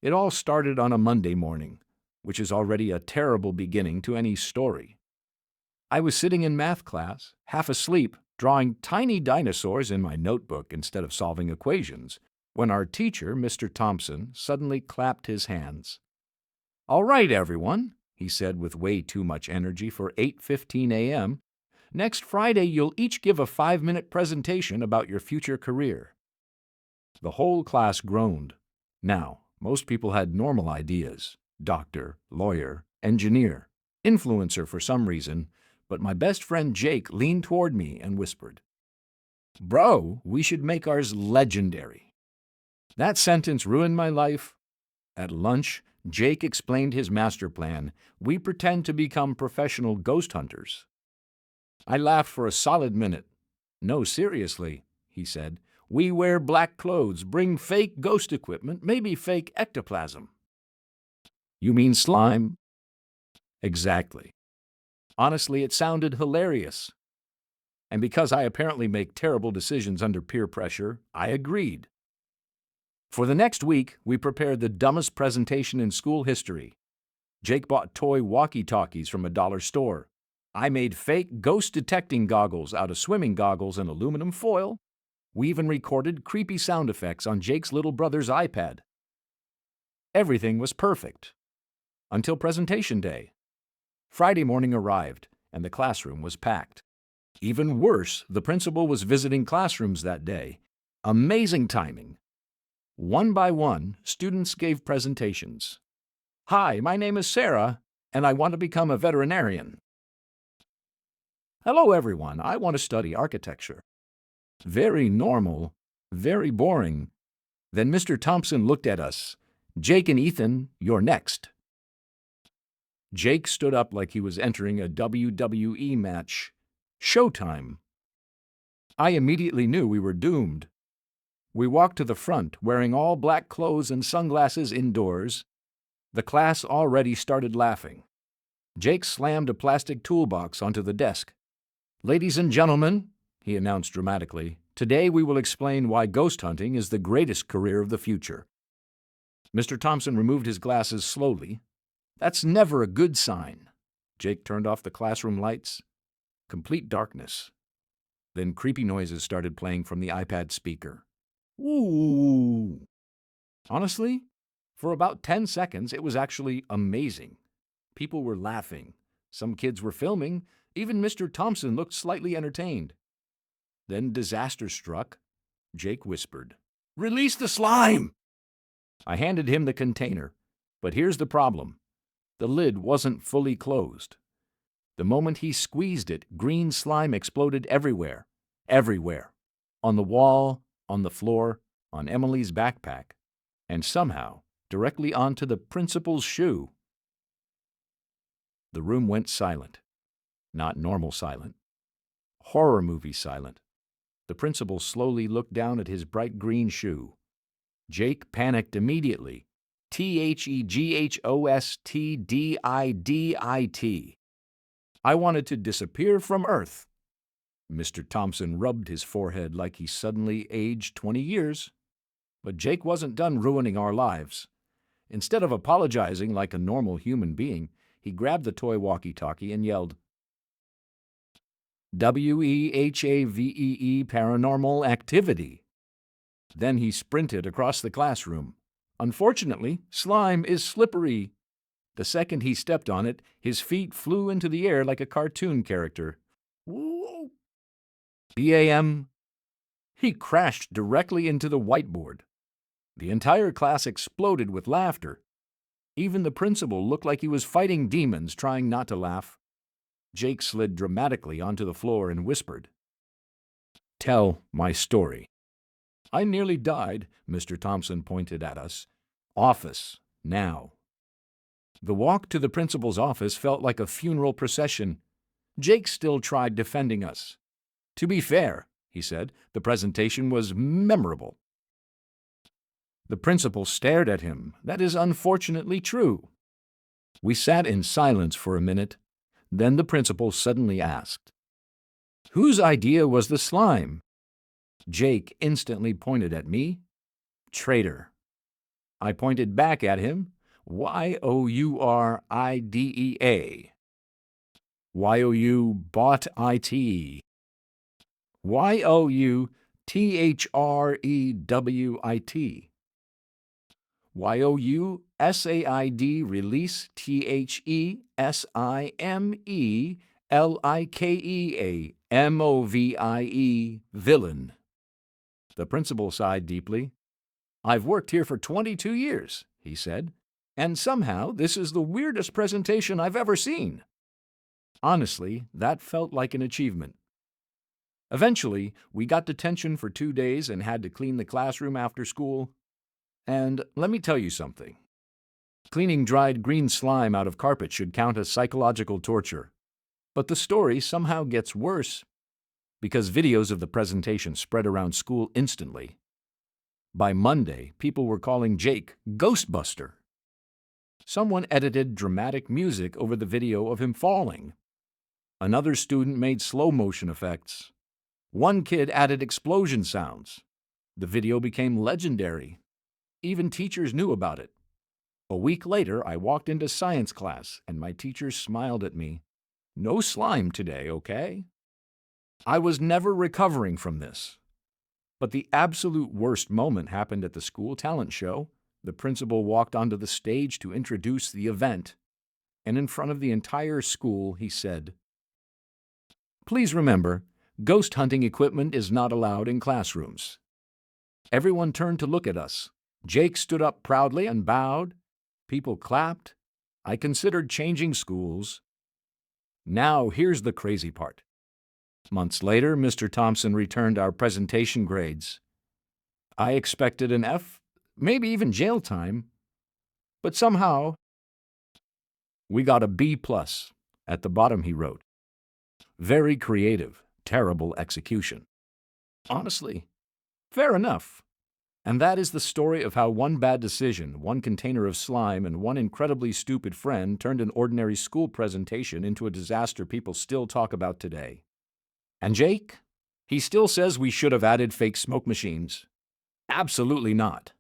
It all started on a Monday morning, which is already a terrible beginning to any story. I was sitting in math class, half asleep, drawing tiny dinosaurs in my notebook instead of solving equations, when our teacher, Mr. Thompson, suddenly clapped his hands. "All right, everyone," he said with way too much energy for 8:15 a.m., "next Friday you'll each give a 5-minute presentation about your future career." The whole class groaned. Now, most people had normal ideas: doctor, lawyer, engineer, influencer for some reason, but my best friend Jake leaned toward me and whispered, "Bro, we should make ours legendary." That sentence ruined my life. At lunch, Jake explained his master plan. We pretend to become professional ghost hunters. I laughed for a solid minute. "No, seriously," he said. "We wear black clothes, bring fake ghost equipment, maybe fake ectoplasm." "You mean slime?" "Exactly." Honestly, it sounded hilarious. And because I apparently make terrible decisions under peer pressure, I agreed. For the next week, we prepared the dumbest presentation in school history. Jake bought toy walkie-talkies from a dollar store. I made fake ghost-detecting goggles out of swimming goggles and aluminum foil. We even recorded creepy sound effects on Jake's little brother's iPad. Everything was perfect. Until presentation day. Friday morning arrived, and the classroom was packed. Even worse, the principal was visiting classrooms that day. Amazing timing. One by one, students gave presentations. "Hi, my name is Sarah, and I want to become a veterinarian." "Hello, everyone. I want to study architecture." Very normal, very boring. Then Mr. Thompson looked at us. "Jake and Ethan, you're next." Jake stood up like he was entering a WWE match. Showtime. I immediately knew we were doomed. We walked to the front, wearing all black clothes and sunglasses indoors. The class already started laughing. Jake slammed a plastic toolbox onto the desk. "Ladies and gentlemen," he announced dramatically, "today we will explain why ghost hunting is the greatest career of the future." Mr. Thompson removed his glasses slowly. "That's never a good sign." Jake turned off the classroom lights. Complete darkness. Then creepy noises started playing from the iPad speaker. Ooh! Honestly, for about 10 seconds, it was actually amazing. People were laughing. Some kids were filming. Even Mr. Thompson looked slightly entertained. Then disaster struck. Jake whispered, "Release the slime!" I handed him the container. But here's the problem. The lid wasn't fully closed. The moment he squeezed it, green slime exploded everywhere. Everywhere. On the wall, on the floor, on Emily's backpack, and somehow directly onto the principal's shoe. The room went silent. Not normal silent. Horror movie silent. The principal slowly looked down at his bright green shoe. Jake panicked immediately. THEGHOSTDIDIT. I wanted to disappear from Earth. Mr. Thompson rubbed his forehead like he suddenly aged 20 years. But Jake wasn't done ruining our lives. Instead of apologizing like a normal human being, he grabbed the toy walkie-talkie and yelled, "WEHAVEE Paranormal Activity." Then he sprinted across the classroom. Unfortunately, slime is slippery. The second he stepped on it, his feet flew into the air like a cartoon character. Whoa! BAM! He crashed directly into the whiteboard. The entire class exploded with laughter. Even the principal looked like he was fighting demons, trying not to laugh. Jake slid dramatically onto the floor and whispered, "Tell my story." "I nearly died," Mr. Thompson pointed at us. "Office, now." The walk to the principal's office felt like a funeral procession. Jake still tried defending us. "To be fair," he said, "the presentation was memorable." The principal stared at him. "That is unfortunately true." We sat in silence for a minute. Then the principal suddenly asked, "Whose idea was the slime?" Jake instantly pointed at me. "Traitor." I pointed back at him. Youridea. You bought it. Youthrewit. Yousaid release thesimeleamovie villain. The principal sighed deeply. I've worked here for 22 years, he said, and somehow this is the weirdest presentation I've ever seen. Honestly, that felt like an achievement. Eventually, we got detention for 2 days and had to clean the classroom after school. And let me tell you something. Cleaning dried green slime out of carpet should count as psychological torture. But the story somehow gets worse because videos of the presentation spread around school instantly. By Monday, people were calling Jake Ghostbuster. Someone edited dramatic music over the video of him falling. Another student made slow motion effects. One kid added explosion sounds. The video became legendary. Even teachers knew about it. A week later, I walked into science class, and my teacher smiled at me. No slime today, okay? I was never recovering from this. But the absolute worst moment happened at the school talent show. The principal walked onto the stage to introduce the event, and in front of the entire school, he said, "Please remember, ghost hunting equipment is not allowed in classrooms." Everyone turned to look at us. Jake stood up proudly and bowed. People clapped. I considered changing schools. Now here's the crazy part. Months later, Mr. Thompson returned our presentation grades. I expected an F, maybe even jail time, but somehow we got a B+. At the bottom he wrote, "Very creative, terrible execution." Honestly, fair enough. And that is the story of how one bad decision, one container of slime, and one incredibly stupid friend turned an ordinary school presentation into a disaster people still talk about today. And Jake? He still says we should have added fake smoke machines. Absolutely not.